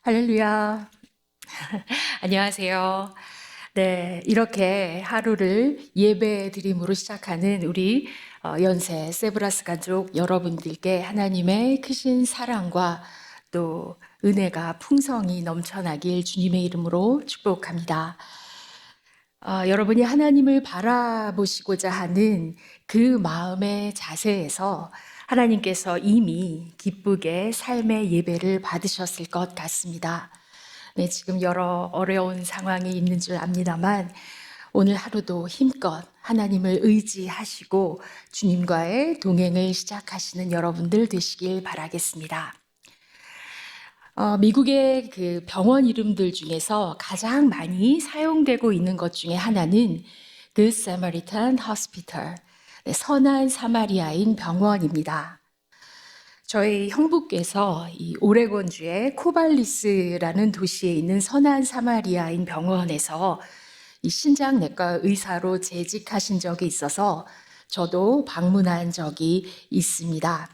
할렐루야. 안녕하세요. 네, 이렇게 하루를 예배 드림으로 시작하는 우리 연세 세브라스 가족 여러분들께 하나님의 크신 사랑과 또 은혜가 풍성히 넘쳐나길 주님의 이름으로 축복합니다. 여러분이 하나님을 바라보시고자 하는 그 마음의 자세에서 하나님께서 이미 기쁘게 삶의 예배를 받으셨을 것 같습니다. 네, 지금 여러 어려운 상황이 있는 줄 압니다만 오늘 하루도 힘껏 하나님을 의지하시고 주님과의 동행을 시작하시는 여러분들 되시길 바라겠습니다. 미국의 그 병원 이름들 중에서 가장 많이 사용되고 있는 것 중에 하나는 Good Samaritan Hospital, 선한 사마리아인 병원입니다. 저희 형부께서 이 오레곤주의 코발리스라는 도시에 있는 선한 사마리아인 병원에서 이 신장내과 의사로 재직하신 적이 있어서 저도 방문한 적이 있습니다.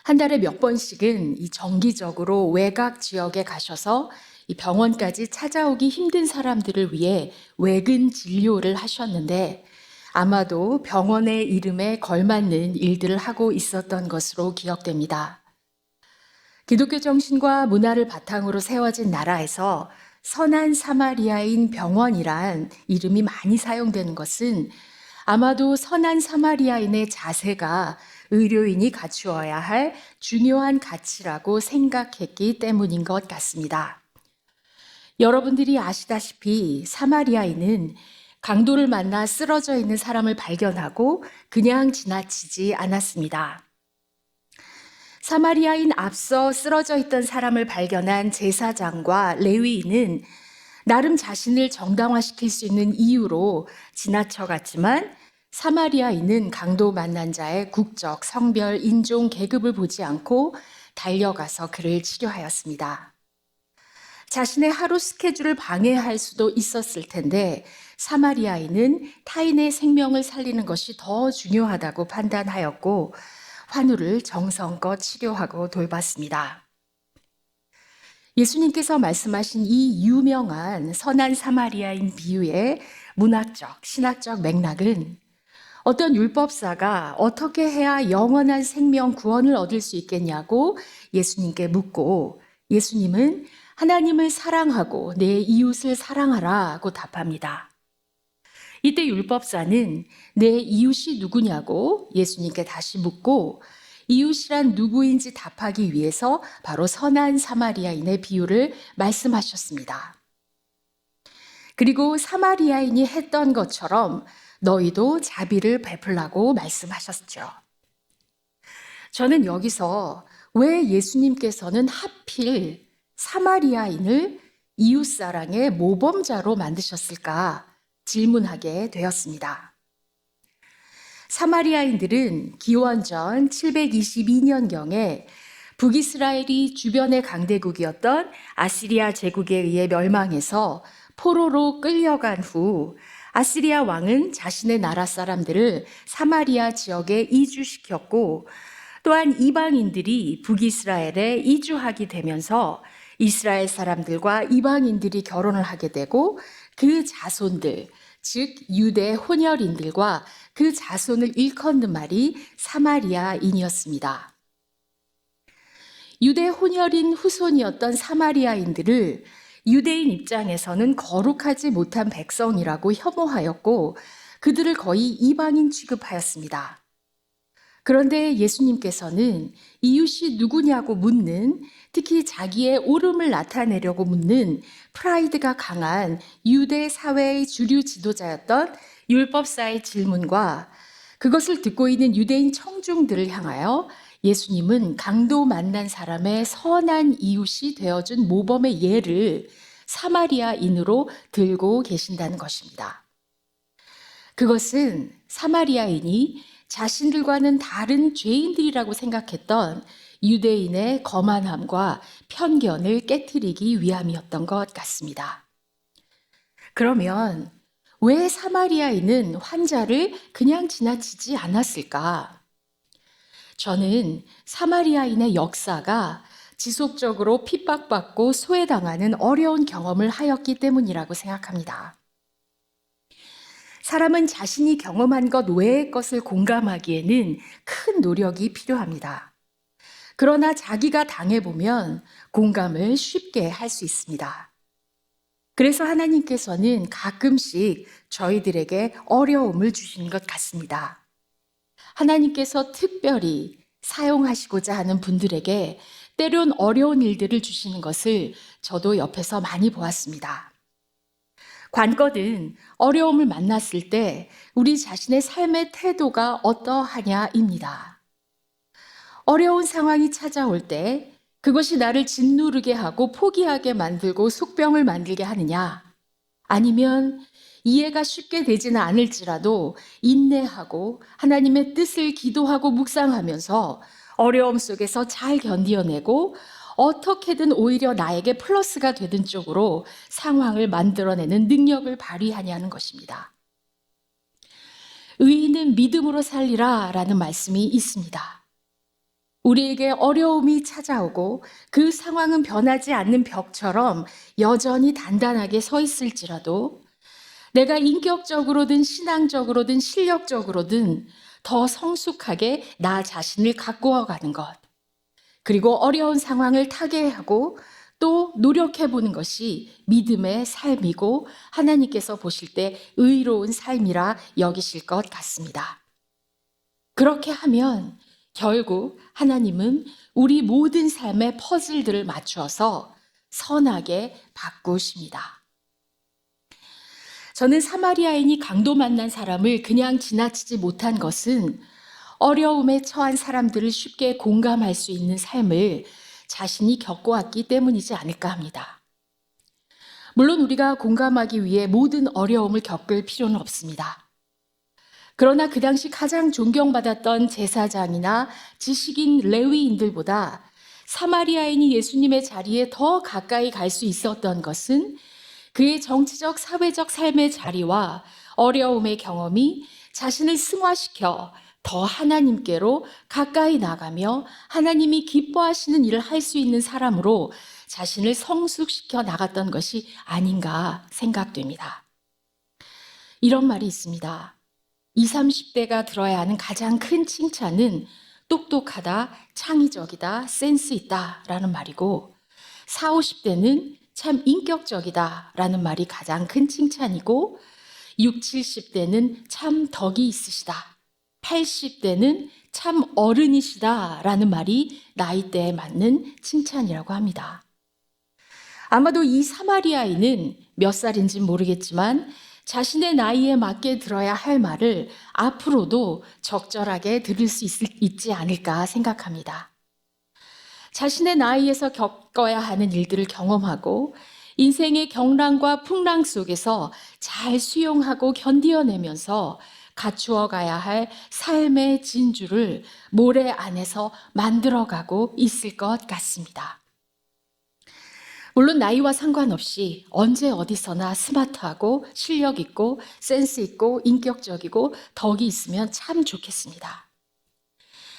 한 달에 몇 번씩은 이 정기적으로 외곽 지역에 가셔서 이 병원까지 찾아오기 힘든 사람들을 위해 외근 진료를 하셨는데 아마도 병원의 이름에 걸맞는 일들을 하고 있었던 것으로 기억됩니다. 기독교 정신과 문화를 바탕으로 세워진 나라에서 선한 사마리아인 병원이란 이름이 많이 사용되는 것은 아마도 선한 사마리아인의 자세가 의료인이 갖추어야 할 중요한 가치라고 생각했기 때문인 것 같습니다. 여러분들이 아시다시피 사마리아인은 강도를 만나 쓰러져 있는 사람을 발견하고 그냥 지나치지 않았습니다. 사마리아인 앞서 쓰러져 있던 사람을 발견한 제사장과 레위인은 나름 자신을 정당화시킬 수 있는 이유로 지나쳐갔지만 사마리아인은 강도 만난 자의 국적, 성별, 인종, 계급을 보지 않고 달려가서 그를 치료하였습니다. 자신의 하루 스케줄을 방해할 수도 있었을 텐데 사마리아인은 타인의 생명을 살리는 것이 더 중요하다고 판단하였고 환우를 정성껏 치료하고 돌봤습니다. 예수님께서 말씀하신 이 유명한 선한 사마리아인 비유의 문학적, 신학적 맥락은 어떤 율법사가 어떻게 해야 영원한 생명 구원을 얻을 수 있겠냐고 예수님께 묻고 예수님은 하나님을 사랑하고 내 이웃을 사랑하라고 답합니다. 이때 율법사는 내 이웃이 누구냐고 예수님께 다시 묻고 이웃이란 누구인지 답하기 위해서 바로 선한 사마리아인의 비유를 말씀하셨습니다. 그리고 사마리아인이 했던 것처럼 너희도 자비를 베풀라고 말씀하셨죠. 저는 여기서 왜 예수님께서는 하필 사마리아인을 이웃사랑의 모범자로 만드셨을까 질문하게 되었습니다. 사마리아인들은 기원전 722년경에 북이스라엘이 주변의 강대국이었던 아시리아 제국에 의해 멸망해서 포로로 끌려간 후 아시리아 왕은 자신의 나라 사람들을 사마리아 지역에 이주시켰고 또한 이방인들이 북이스라엘에 이주하게 되면서 이스라엘 사람들과 이방인들이 결혼을 하게 되고 그 자손들, 즉 유대 혼혈인들과 그 자손을 일컫는 말이 사마리아인이었습니다. 유대 혼혈인 후손이었던 사마리아인들을 유대인 입장에서는 거룩하지 못한 백성이라고 혐오하였고 그들을 거의 이방인 취급하였습니다. 그런데 예수님께서는 이웃이 누구냐고 묻는, 특히 자기의 옳음을 나타내려고 묻는 프라이드가 강한 유대 사회의 주류 지도자였던 율법사의 질문과 그것을 듣고 있는 유대인 청중들을 향하여 예수님은 강도 만난 사람의 선한 이웃이 되어준 모범의 예를 사마리아인으로 들고 계신다는 것입니다. 그것은 사마리아인이 자신들과는 다른 죄인들이라고 생각했던 유대인의 거만함과 편견을 깨트리기 위함이었던 것 같습니다. 그러면 왜 사마리아인은 환자를 그냥 지나치지 않았을까? 저는 사마리아인의 역사가 지속적으로 핍박받고 소외당하는 어려운 경험을 하였기 때문이라고 생각합니다. 사람은 자신이 경험한 것 외의 것을 공감하기에는 큰 노력이 필요합니다. 그러나 자기가 당해보면 공감을 쉽게 할 수 있습니다. 그래서 하나님께서는 가끔씩 저희들에게 어려움을 주시는 것 같습니다. 하나님께서 특별히 사용하시고자 하는 분들에게 때론 어려운 일들을 주시는 것을 저도 옆에서 많이 보았습니다. 관건은 어려움을 만났을 때 우리 자신의 삶의 태도가 어떠하냐입니다. 어려운 상황이 찾아올 때 그것이 나를 짓누르게 하고 포기하게 만들고 속병을 만들게 하느냐, 아니면 이해가 쉽게 되지는 않을지라도 인내하고 하나님의 뜻을 기도하고 묵상하면서 어려움 속에서 잘 견디어내고 어떻게든 오히려 나에게 플러스가 되는 쪽으로 상황을 만들어내는 능력을 발휘하냐는 것입니다. 의인은 믿음으로 살리라 라는 말씀이 있습니다. 우리에게 어려움이 찾아오고 그 상황은 변하지 않는 벽처럼 여전히 단단하게 서 있을지라도 내가 인격적으로든 신앙적으로든 실력적으로든 더 성숙하게 나 자신을 가꾸어 가는 것, 그리고 어려운 상황을 타개하고 또 노력해 보는 것이 믿음의 삶이고 하나님께서 보실 때 의로운 삶이라 여기실 것 같습니다. 그렇게 하면 결국 하나님은 우리 모든 삶의 퍼즐들을 맞추어서 선하게 바꾸십니다. 저는 사마리아인이 강도 만난 사람을 그냥 지나치지 못한 것은 어려움에 처한 사람들을 쉽게 공감할 수 있는 삶을 자신이 겪어왔기 때문이지 않을까 합니다. 물론 우리가 공감하기 위해 모든 어려움을 겪을 필요는 없습니다. 그러나 그 당시 가장 존경받았던 제사장이나 지식인 레위인들보다 사마리아인이 예수님의 자리에 더 가까이 갈 수 있었던 것은 그의 정치적, 사회적 삶의 자리와 어려움의 경험이 자신을 승화시켜 더 하나님께로 가까이 나가며 하나님이 기뻐하시는 일을 할 수 있는 사람으로 자신을 성숙시켜 나갔던 것이 아닌가 생각됩니다. 이런 말이 있습니다. 20, 30대가 들어야 하는 가장 큰 칭찬은 똑똑하다, 창의적이다, 센스 있다 라는 말이고 40, 50대는 참 인격적이다 라는 말이 가장 큰 칭찬이고 60, 70대는 참 덕이 있으시다, 80대는 참 어른이시다 라는 말이 나이대에 맞는 칭찬이라고 합니다. 아마도 이 사마리아인은 몇 살인지는 모르겠지만 자신의 나이에 맞게 들어야 할 말을 앞으로도 적절하게 들을 수 있지 않을까 생각합니다. 자신의 나이에서 겪어야 하는 일들을 경험하고 인생의 경랑과 풍랑 속에서 잘 수용하고 견디어내면서 갖추어 가야 할 삶의 진주를 모래 안에서 만들어가고 있을 것 같습니다. 물론 나이와 상관없이 언제 어디서나 스마트하고 실력 있고 센스 있고 인격적이고 덕이 있으면 참 좋겠습니다.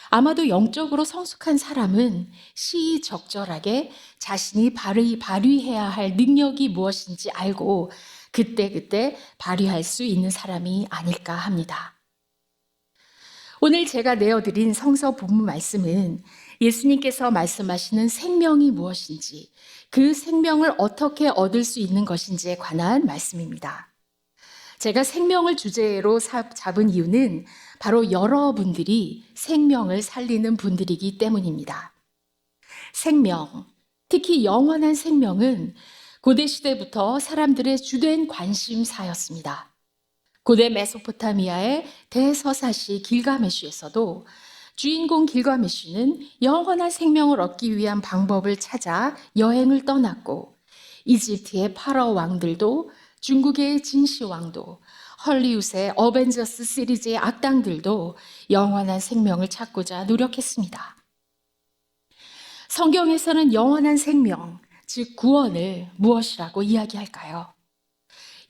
아마도 영적으로 성숙한 사람은 시의적절하게 자신이 발휘해야 할 능력이 무엇인지 알고 그때그때 발휘할 수 있는 사람이 아닐까 합니다. 오늘 제가 내어드린 성서 본문 말씀은 예수님께서 말씀하시는 생명이 무엇인지, 그 생명을 어떻게 얻을 수 있는 것인지에 관한 말씀입니다. 제가 생명을 주제로 잡은 이유는 바로 여러분들이 생명을 살리는 분들이기 때문입니다. 생명, 특히 영원한 생명은 고대 시대부터 사람들의 주된 관심사였습니다. 고대 메소포타미아의 대서사시 길가메시에서도 주인공 길가메시는 영원한 생명을 얻기 위한 방법을 찾아 여행을 떠났고 이집트의 파라오 왕들도 중국의 진시황도 헐리우드의 어벤져스 시리즈의 악당들도 영원한 생명을 찾고자 노력했습니다. 성경에서는 영원한 생명, 즉 구원을 무엇이라고 이야기할까요?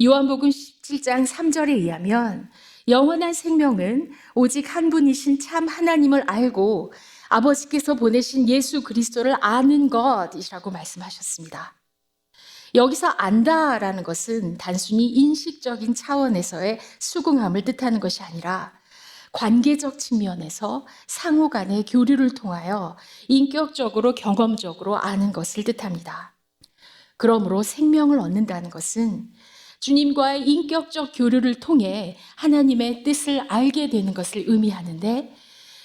요한복음 17장 3절에 의하면 영원한 생명은 오직 한 분이신 참 하나님을 알고 아버지께서 보내신 예수 그리스도를 아는 것이라고 말씀하셨습니다. 여기서 안다라는 것은 단순히 인식적인 차원에서의 수긍함을 뜻하는 것이 아니라 관계적 측면에서 상호 간의 교류를 통하여 인격적으로 경험적으로 아는 것을 뜻합니다. 그러므로 생명을 얻는다는 것은 주님과의 인격적 교류를 통해 하나님의 뜻을 알게 되는 것을 의미하는데,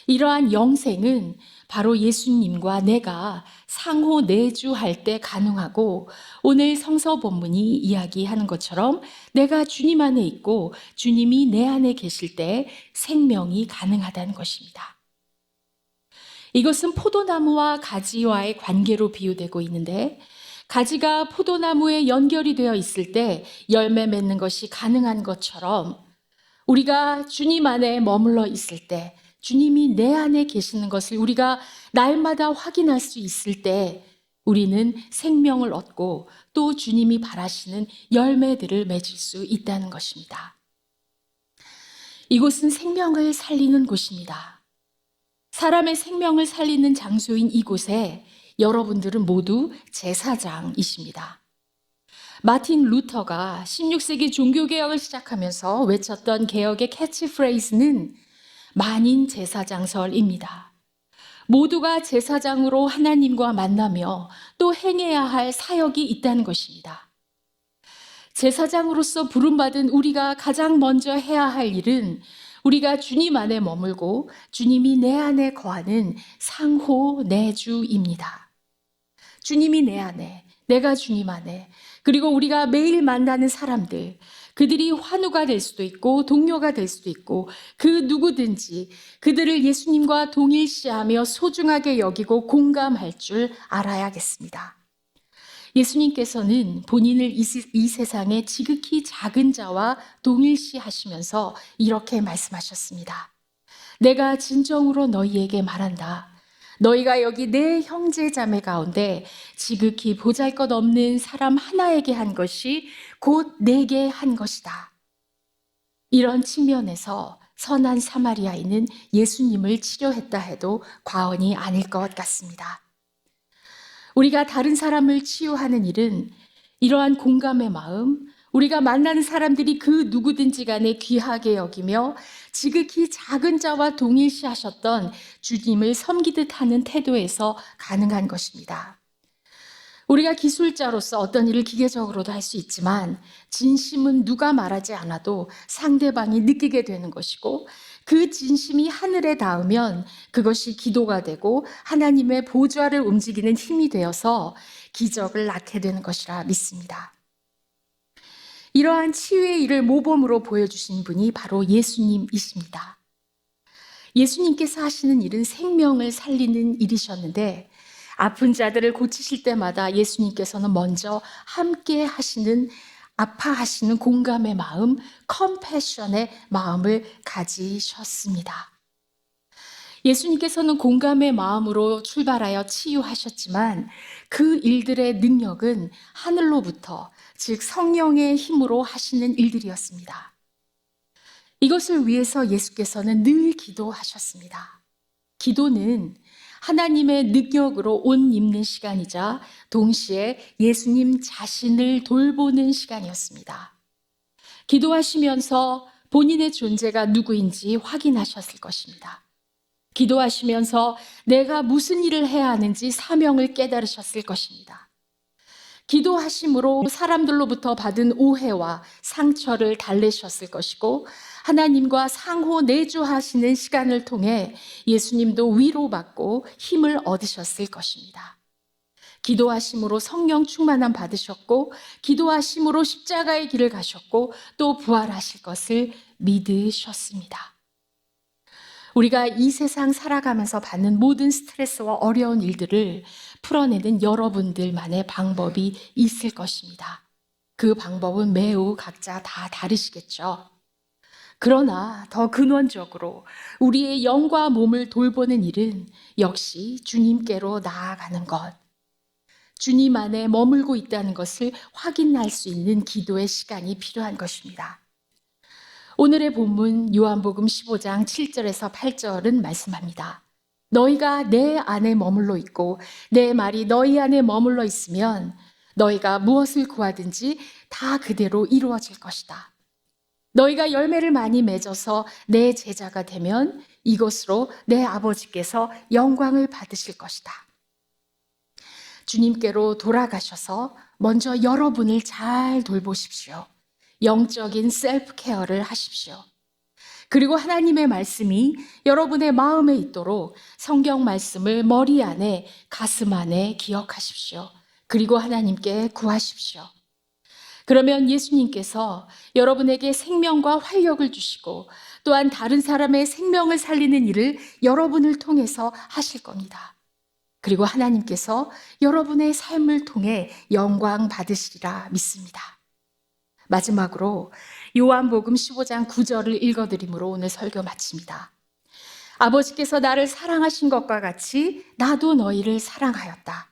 이러한 영생은 바로 예수님과 내가 상호 내주할 때 가능하고, 오늘 성서 본문이 이야기하는 것처럼 내가 주님 안에 있고 주님이 내 안에 계실 때 생명이 가능하다는 것입니다. 이것은 포도나무와 가지와의 관계로 비유되고 있는데, 가지가 포도나무에 연결이 되어 있을 때 열매 맺는 것이 가능한 것처럼, 우리가 주님 안에 머물러 있을 때, 주님이 내 안에 계시는 것을 우리가 날마다 확인할 수 있을 때 우리는 생명을 얻고 또 주님이 바라시는 열매들을 맺을 수 있다는 것입니다. 이곳은 생명을 살리는 곳입니다. 사람의 생명을 살리는 장소인 이곳에 여러분들은 모두 제사장이십니다. 마틴 루터가 16세기 종교개혁을 시작하면서 외쳤던 개혁의 캐치프레이즈는 만인 제사장설입니다. 모두가 제사장으로 하나님과 만나며 또 행해야 할 사역이 있다는 것입니다. 제사장으로서 부름받은 우리가 가장 먼저 해야 할 일은 우리가 주님 안에 머물고 주님이 내 안에 거하는 상호 내주입니다. 주님이 내 안에, 내가 주님 안에, 그리고 우리가 매일 만나는 사람들, 그들이 환우가 될 수도 있고 동료가 될 수도 있고 그 누구든지 그들을 예수님과 동일시하며 소중하게 여기고 공감할 줄 알아야겠습니다. 예수님께서는 본인을 이 세상의 지극히 작은 자와 동일시하시면서 이렇게 말씀하셨습니다. 내가 진정으로 너희에게 말한다. 너희가 여기 내 형제 자매 가운데 지극히 보잘것없는 사람 하나에게 한 것이 곧 내게 한 것이다. 이런 측면에서 선한 사마리아인은 예수님을 치료했다 해도 과언이 아닐 것 같습니다. 우리가 다른 사람을 치유하는 일은 이러한 공감의 마음, 우리가 만나는 사람들이 그 누구든지 간에 귀하게 여기며 지극히 작은 자와 동일시하셨던 주님을 섬기듯 하는 태도에서 가능한 것입니다. 우리가 기술자로서 어떤 일을 기계적으로도 할 수 있지만 진심은 누가 말하지 않아도 상대방이 느끼게 되는 것이고, 그 진심이 하늘에 닿으면 그것이 기도가 되고 하나님의 보좌를 움직이는 힘이 되어서 기적을 낳게 되는 것이라 믿습니다. 이러한 치유의 일을 모범으로 보여주신 분이 바로 예수님이십니다. 예수님께서 하시는 일은 생명을 살리는 일이셨는데, 아픈 자들을 고치실 때마다 예수님께서는 먼저 함께 하시는, 아파하시는 공감의 마음, 컴패션의 마음을 가지셨습니다. 예수님께서는 공감의 마음으로 출발하여 치유하셨지만 그 일들의 능력은 하늘로부터, 즉 성령의 힘으로 하시는 일들이었습니다. 이것을 위해서 예수께서는 늘 기도하셨습니다. 기도는 하나님의 능력으로 옷 입는 시간이자 동시에 예수님 자신을 돌보는 시간이었습니다. 기도하시면서 본인의 존재가 누구인지 확인하셨을 것입니다. 기도하시면서 내가 무슨 일을 해야 하는지 사명을 깨달으셨을 것입니다. 기도하심으로 사람들로부터 받은 오해와 상처를 달래셨을 것이고, 하나님과 상호 내주하시는 시간을 통해 예수님도 위로받고 힘을 얻으셨을 것입니다. 기도하심으로 성령 충만함 받으셨고, 기도하심으로 십자가의 길을 가셨고, 또 부활하실 것을 믿으셨습니다. 우리가 이 세상 살아가면서 받는 모든 스트레스와 어려운 일들을 풀어내는 여러분들만의 방법이 있을 것입니다. 그 방법은 매우 각자 다 다르시겠죠. 그러나 더 근원적으로 우리의 영과 몸을 돌보는 일은 역시 주님께로 나아가는 것, 주님 안에 머물고 있다는 것을 확인할 수 있는 기도의 시간이 필요한 것입니다. 오늘의 본문 요한복음 15장 7절에서 8절은 말씀합니다. 너희가 내 안에 머물러 있고 내 말이 너희 안에 머물러 있으면 너희가 무엇을 구하든지 다 그대로 이루어질 것이다. 너희가 열매를 많이 맺어서 내 제자가 되면 이것으로 내 아버지께서 영광을 받으실 것이다. 주님께로 돌아가셔서 먼저 여러분을 잘 돌보십시오. 영적인 셀프 케어를 하십시오. 그리고 하나님의 말씀이 여러분의 마음에 있도록 성경 말씀을 머리 안에, 가슴 안에 기억하십시오. 그리고 하나님께 구하십시오. 그러면 예수님께서 여러분에게 생명과 활력을 주시고 또한 다른 사람의 생명을 살리는 일을 여러분을 통해서 하실 겁니다. 그리고 하나님께서 여러분의 삶을 통해 영광 받으시리라 믿습니다. 마지막으로 요한복음 15장 9절을 읽어드림으로 오늘 설교 마칩니다. 아버지께서 나를 사랑하신 것과 같이 나도 너희를 사랑하였다.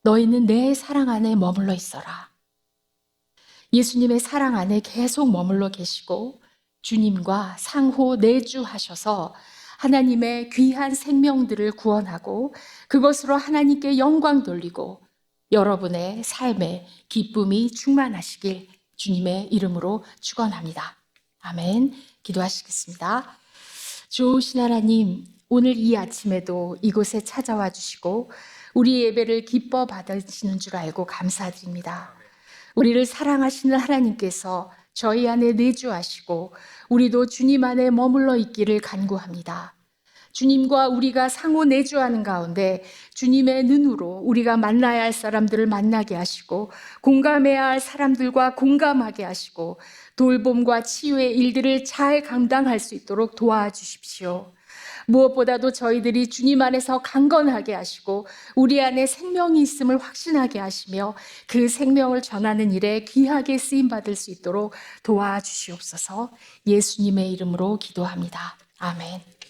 너희는 내 사랑 안에 머물러 있어라. 예수님의 사랑 안에 계속 머물러 계시고 주님과 상호 내주하셔서 하나님의 귀한 생명들을 구원하고 그것으로 하나님께 영광 돌리고 여러분의 삶에 기쁨이 충만하시길 주님의 이름으로 축원합니다. 아멘. 기도하시겠습니다. 좋으신 하나님, 오늘 이 아침에도 이곳에 찾아와 주시고 우리 예배를 기뻐 받으시는 줄 알고 감사드립니다. 우리를 사랑하시는 하나님께서 저희 안에 내주하시고 우리도 주님 안에 머물러 있기를 간구합니다. 주님과 우리가 상호 내주하는 가운데 주님의 눈으로 우리가 만나야 할 사람들을 만나게 하시고 공감해야 할 사람들과 공감하게 하시고 돌봄과 치유의 일들을 잘 감당할 수 있도록 도와주십시오. 무엇보다도 저희들이 주님 안에서 강건하게 하시고 우리 안에 생명이 있음을 확신하게 하시며 그 생명을 전하는 일에 귀하게 쓰임받을 수 있도록 도와주시옵소서. 예수님의 이름으로 기도합니다. 아멘.